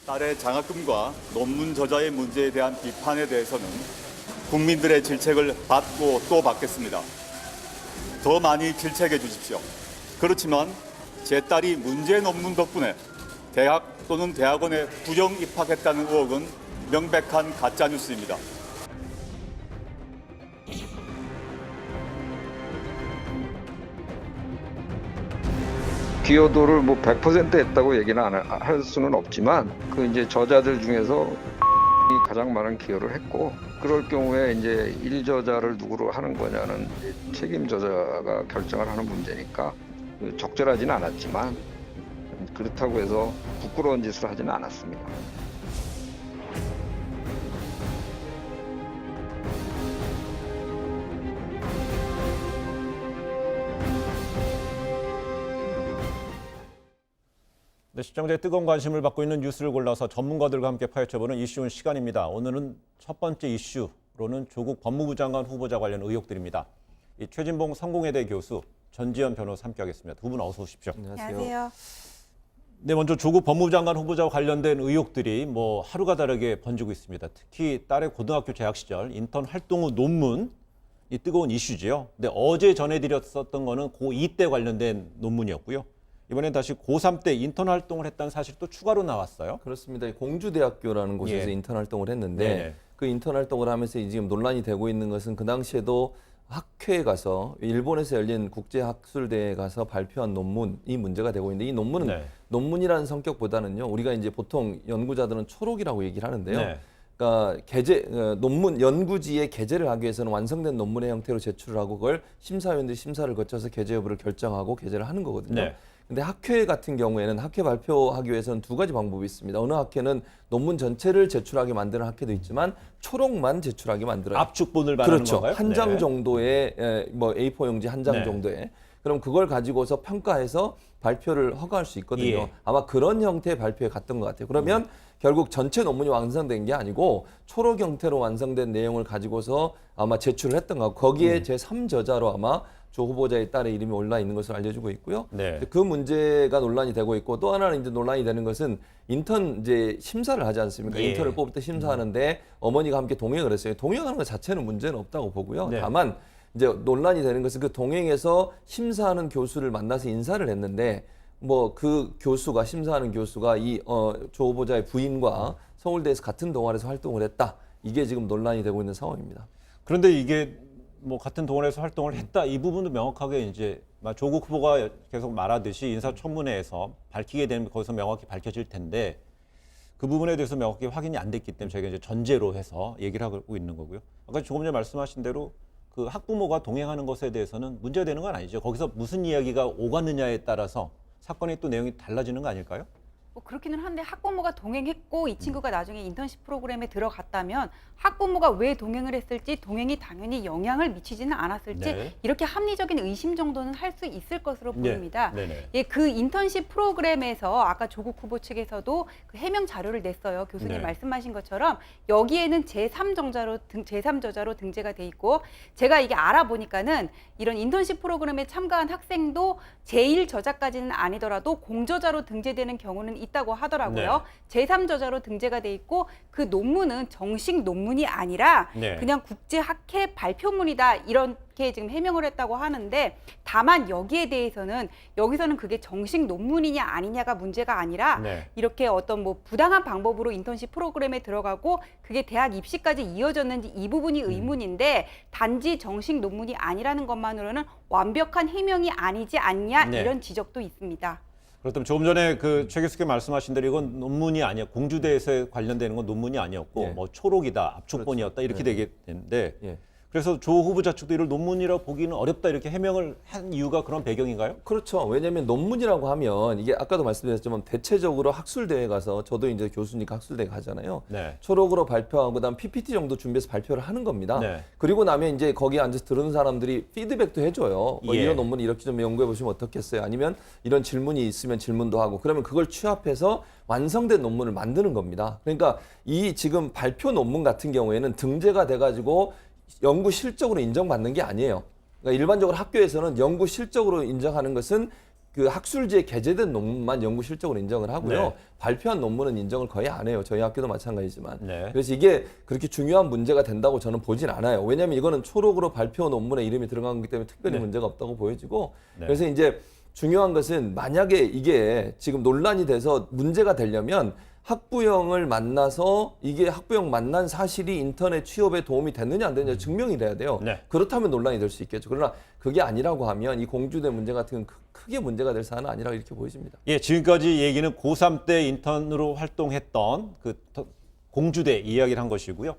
딸의 장학금과 논문 저자의 문제에 대한 비판에 대해서는 국민들의 질책을 받고 또 받겠습니다. 더 많이 질책해 주십시오. 그렇지만 제 딸이 문제 논문 덕분에 대학 또는 대학원에 부정 입학했다는 의혹은 명백한 가짜뉴스입니다. 기여도를 뭐 100% 했다고 얘기는 할 수는 없지만 그 이제 저자들 중에서 이 가장 많은 기여를 했고 그럴 경우에 이제 1저자를 누구로 하는 거냐는 책임 저자가 결정을 하는 문제니까 적절하지는 않았지만 그렇다고 해서 부끄러운 짓을 하지는 않았습니다. 네, 시청자의 뜨거운 관심을 받고 있는 뉴스를 골라서 전문가들과 함께 파헤쳐보는 이슈온 시간입니다. 오늘은 첫 번째 이슈로는 조국 법무부 장관 후보자 관련 의혹들입니다. 최진봉 성공회대 교수, 전지현 변호사 함께하겠습니다. 두 분 어서 오십시오. 안녕하세요. 네, 먼저 조국 법무부 장관 후보자와 관련된 의혹들이 하루가 다르게 번지고 있습니다. 특히 딸의 고등학교 재학 시절 인턴 활동 후 논문이 뜨거운 이슈지요. 근데 어제 전해드렸었던 거는 고2 때 관련된 논문이었고요. 이번엔 다시 고3 때 인턴 활동을 했다는 사실도 추가로 나왔어요. 그렇습니다. 공주대학교라는 곳에서 예. 인턴 활동을 했는데 네네. 그 인턴 활동을 하면서 지금 논란이 되고 있는 것은 그 당시에도 학회에 가서 일본에서 열린 국제학술대회에 가서 발표한 논문이 문제가 되고 있는데 이 논문은 네. 논문이라는 성격보다는요. 우리가 이제 보통 연구자들은 초록이라고 얘기를 하는데요. 네. 그러니까 논문 연구지에 게재를 하기 위해서는 완성된 논문의 형태로 제출을 하고 그걸 심사위원들이 심사를 거쳐서 게재 여부를 결정하고 게재를 하는 거거든요. 네. 근데 학회 같은 경우에는 학회 발표하기 위해서는 두 가지 방법이 있습니다. 어느 학회는 논문 전체를 제출하게 만드는 학회도 있지만 초록만 제출하게 만들어요. 압축본을 말하는 그렇죠. 건가요? 한 장 네. 정도의 A4 용지 한 장 네. 정도의. 그럼 그걸 가지고서 평가해서 발표를 허가할 수 있거든요. 예. 아마 그런 형태의 발표에 갔던 것 같아요. 그러면 결국 전체 논문이 완성된 게 아니고 초록 형태로 완성된 내용을 가지고서 아마 제출을 했던 거. 거기에 제3저자로 아마 조 후보자의 딸의 이름이 올라 있는 것을 알려주고 있고요. 네. 그 문제가 논란이 되고 있고 또 하나는 이제 논란이 되는 것은 인턴 이제 심사를 하지 않습니까? 예. 인턴을 뽑을 때 심사하는데 어머니가 함께 동행을 했어요. 동행하는 것 자체는 문제는 없다고 보고요. 네. 다만 이제 논란이 되는 것은 그 동행에서 심사하는 교수를 만나서 인사를 했는데 그 교수가 심사하는 교수가 이 조 후보자의 부인과 서울대에서 같은 동아리에서 활동을 했다. 이게 지금 논란이 되고 있는 상황입니다. 그런데 이게 같은 동아리에서 활동을 했다 이 부분도 명확하게 이제 조국 후보가 계속 말하듯이 인사청문회에서 밝히게 되면 거기서 명확히 밝혀질 텐데 그 부분에 대해서 명확히 확인이 안 됐기 때문에 저희가 이제 전제로 해서 얘기를 하고 있는 거고요. 아까 조금 전에 말씀하신 대로 그 학부모가 동행하는 것에 대해서는 문제가 되는 건 아니죠. 거기서 무슨 이야기가 오갔느냐에 따라서 사건의 또 내용이 달라지는 거 아닐까요? 그렇기는 한데 학부모가 동행했고 이 친구가 나중에 인턴십 프로그램에 들어갔다면 학부모가 왜 동행을 했을지 동행이 당연히 영향을 미치지는 않았을지 네. 이렇게 합리적인 의심 정도는 할 수 있을 것으로 보입니다. 네네. 예, 그 인턴십 프로그램에서 아까 조국 후보 측에서도 그 해명 자료를 냈어요. 교수님 네. 말씀하신 것처럼 여기에는 제3저자로 등재가 돼 있고 제가 이게 알아보니까는 이런 인턴십 프로그램에 참가한 학생도 제1저자까지는 아니더라도 공저자로 등재되는 경우는 있다고 하더라고요. 제3저자로 등재가 돼 있고 그 논문은 정식 논문이 아니라 네. 그냥 국제학회 발표문이다 이렇게 지금 해명을 했다고 하는데 다만 여기서는 그게 정식 논문이냐 아니냐가 문제가 아니라 네. 이렇게 어떤 부당한 방법으로 인턴십 프로그램에 들어가고 그게 대학 입시까지 이어졌는지 이 부분이 의문인데 단지 정식 논문이 아니라는 것만으로는 완벽한 해명이 아니지 않냐 네. 이런 지적도 있습니다. 그렇다면 조금 전에 최 교수께서 말씀하신 대로 이건 논문이 아니야. 공주대에서 관련되는 건 논문이 아니었고 예. 초록이다, 압축본이었다 이렇게 네. 되겠는데 예. 그래서 조 후보자 측도 이를 논문이라고 보기는 어렵다 이렇게 해명을 한 이유가 그런 배경인가요? 그렇죠. 왜냐하면 논문이라고 하면 이게 아까도 말씀드렸지만 대체적으로 학술대회 가서 저도 이제 교수니까 학술대회 가잖아요. 네. 초록으로 발표하고 그다음 PPT 정도 준비해서 발표를 하는 겁니다. 네. 그리고 나면 이제 거기 앉아서 들은 사람들이 피드백도 해줘요. 예. 이런 논문 이렇게 좀 연구해 보시면 어떻겠어요? 아니면 이런 질문이 있으면 질문도 하고 그러면 그걸 취합해서 완성된 논문을 만드는 겁니다. 그러니까 이 지금 발표 논문 같은 경우에는 등재가 돼가지고 연구 실적으로 인정받는 게 아니에요. 그러니까 일반적으로 학교에서는 연구 실적으로 인정하는 것은 그 학술지에 게재된 논문만 연구 실적으로 인정을 하고요. 네. 발표한 논문은 인정을 거의 안 해요. 저희 학교도 마찬가지지만. 네. 그래서 이게 그렇게 중요한 문제가 된다고 저는 보진 않아요. 왜냐하면 이거는 초록으로 발표 논문에 이름이 들어간 거기 때문에 특별히 네. 문제가 없다고 보여지고 네. 그래서 이제 중요한 것은 만약에 이게 지금 논란이 돼서 문제가 되려면 학부형을 만나서 이게 학부형 만난 사실이 인터넷 취업에 도움이 됐느냐 안 됐느냐 증명이 돼야 돼요. 네. 그렇다면 논란이 될 수 있겠죠. 그러나 그게 아니라고 하면 이 공주대 문제 같은 건 크게 문제가 될 사안은 아니라고 이렇게 보여집니다. 예, 지금까지 얘기는 고3 때 인턴으로 활동했던 그 공주대 이야기를 한 것이고요.